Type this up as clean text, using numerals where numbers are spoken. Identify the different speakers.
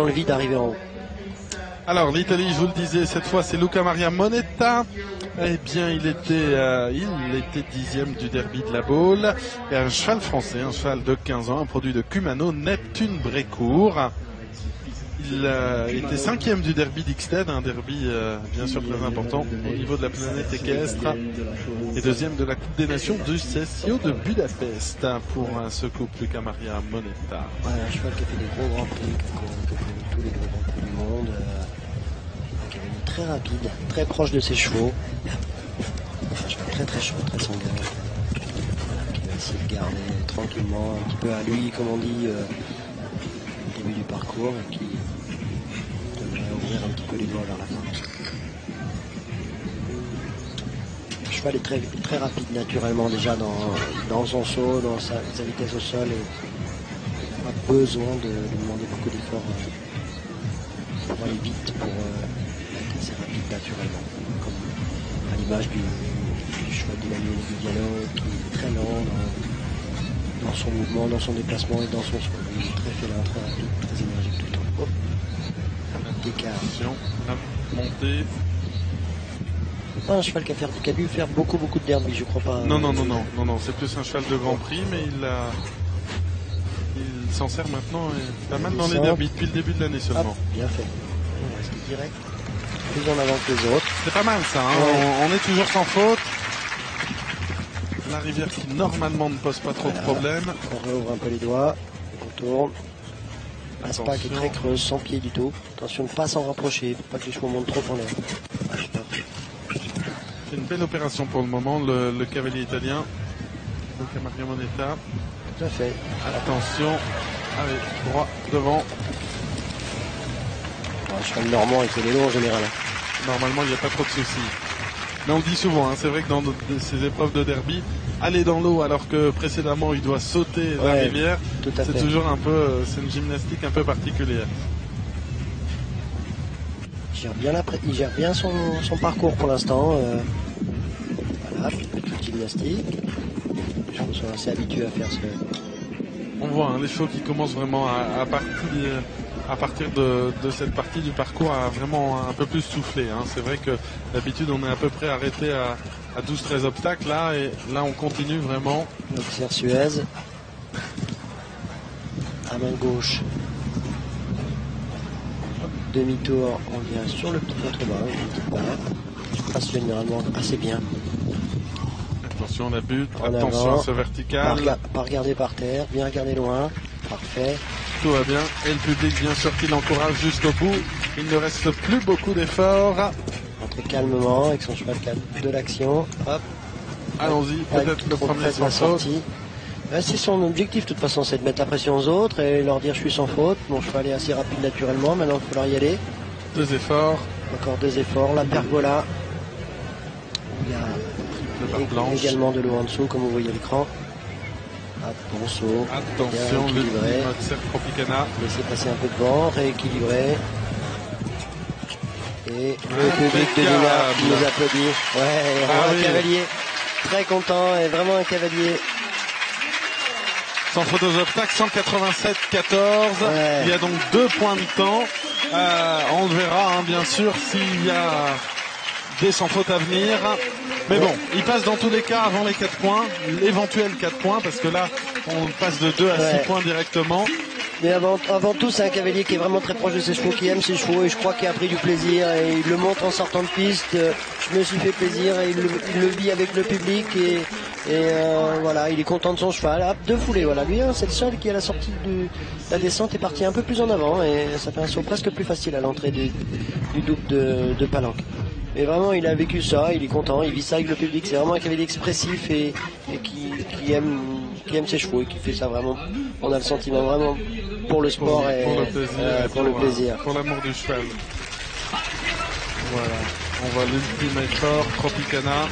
Speaker 1: dans le vide d'arriver en haut.
Speaker 2: Alors l'Italie, je vous le disais, cette fois c'est Luca Maria Monetta. Eh bien il était 10e du derby de la Baule. Et un cheval français, un cheval de 15 ans, un produit de Kumano, Neptune Brécourt. Il était 5e du derby d'Ixted, un derby bien sûr très important au niveau de la planète équestre. Et 2e de la Coupe des Nations du CSIO de Budapest pour ce couple Luca Maria Monetta.
Speaker 1: Ouais, un cheval qui a fait des gros grands prix, qui a connu tous les gros grands prix du monde. Qui est très rapide, très proche de ses chevaux. Un cheval très très chaud, très sanguin. Qui va essayer de garder tranquillement un petit peu à lui, comme on dit, au début du parcours, et qui devrait ouvrir un petit peu les doigts vers la fin. Le cheval est très rapide naturellement déjà dans son saut, dans sa vitesse au sol, et il n'a pas besoin de lui demander beaucoup d'efforts pour aller vite, pour être assez rapide naturellement, comme à l'image du cheval d'Emmanuel Viviano, qui est très lent dans son mouvement, dans son déplacement et dans son saut. Il est très félin, très rapide, très énergique tout le temps. Oh.
Speaker 2: Attention, la montée.
Speaker 1: C'est pas un cheval qui a dû faire beaucoup de derby, je crois pas.
Speaker 2: Non, c'est plus un cheval de Grand Prix, mais il s'en sert maintenant pas mal dans les derbys depuis le début de l'année seulement.
Speaker 1: Ah, bien fait. On reste direct, plus en avant que les autres.
Speaker 2: C'est pas mal ça, hein. Ouais. On est toujours sans faute. La rivière qui normalement ne pose pas trop de problèmes.
Speaker 1: On réouvre un peu les doigts, on tourne. Aspa qui est très creuse, sans pied du tout. Attention de ne pas s'en rapprocher, pour pas que les chevaux montent trop en l'air.
Speaker 2: C'est une belle opération pour le moment, le cavalier italien. Luca Maria Monetta.
Speaker 1: Tout à fait.
Speaker 2: Attention, allez, droit devant.
Speaker 1: Le cheval normand, il fait les lots en général.
Speaker 2: Normalement, il n'y a pas trop de soucis. Mais on le dit souvent, hein, c'est vrai que dans ces épreuves de derby, aller dans l'eau alors que précédemment il doit sauter la rivière, c'est toujours un peu, c'est une gymnastique un peu particulière.
Speaker 1: Il gère bien son parcours pour l'instant. Voilà, petite gymnastique. Les chevaux sont assez habitués à faire ce.
Speaker 2: On voit hein, les chevaux qui commencent vraiment à partir de cette partie du parcours à vraiment un peu plus souffler. Hein. C'est vrai que d'habitude on est à peu près arrêté à 12-13 obstacles là, et là on continue vraiment.
Speaker 1: L'observe Suez. À main gauche. Demi-tour, on vient sur le petit contrebas, une petite barre. Je passe généralement assez bien.
Speaker 2: Attention la butte,
Speaker 1: en
Speaker 2: attention
Speaker 1: avant,
Speaker 2: à ce vertical.
Speaker 1: Pas regarder par terre, bien regarder loin. Parfait.
Speaker 2: Tout va bien et le public bien sûr qui l'encourage jusqu'au bout. Il ne reste plus beaucoup d'efforts.
Speaker 1: Entrez calmement avec son cheval de l'action. Hop.
Speaker 2: Allons-y, peut-être le premier sans faute.
Speaker 1: C'est son objectif de toute façon, c'est de mettre la pression aux autres et leur dire je suis sans faute. Mon cheval est assez rapide naturellement, maintenant il va falloir y aller.
Speaker 2: 2 efforts.
Speaker 1: Encore 2 efforts, la pergola. Il y a également de l'eau en dessous comme vous voyez à l'écran. Bon saut.
Speaker 2: Attention, le Moxer Tropicana.
Speaker 1: Laissez passer un peu de vent, rééquilibrer. Et le public de Lina qui nous applaudit. Ouais, un cavalier très content et vraiment un cavalier.
Speaker 2: Sans faute aux obstacles, 187-14. Ouais. Il y a donc 2 points de temps. On le verra, hein, bien sûr, s'il y a des sans faute à venir. Mais bon, il passe dans tous les cas avant les 4 points, l'éventuel 4 points, parce que là, on passe de 2 à 6 points directement.
Speaker 1: Mais avant tout, c'est un cavalier qui est vraiment très proche de ses chevaux, qui aime ses chevaux, et je crois qu'il a pris du plaisir, et il le montre en sortant de piste. Je me suis fait plaisir, et il le vit avec le public, et voilà, il est content de son cheval. Hop, 2 foulées, voilà. Lui, hein, c'est le seul qui, à la sortie de la descente, est parti un peu plus en avant, et ça fait un saut presque plus facile à l'entrée du double de Palanque. Mais vraiment, il a vécu ça, il est content, il vit ça avec le public. C'est vraiment un cavalier expressif et qui aime ses chevaux et qui fait ça vraiment. On a le sentiment vraiment pour le sport et pour le plaisir.
Speaker 2: Pour l'amour du cheval. Voilà, on voit l'ultime effort, Tropicana.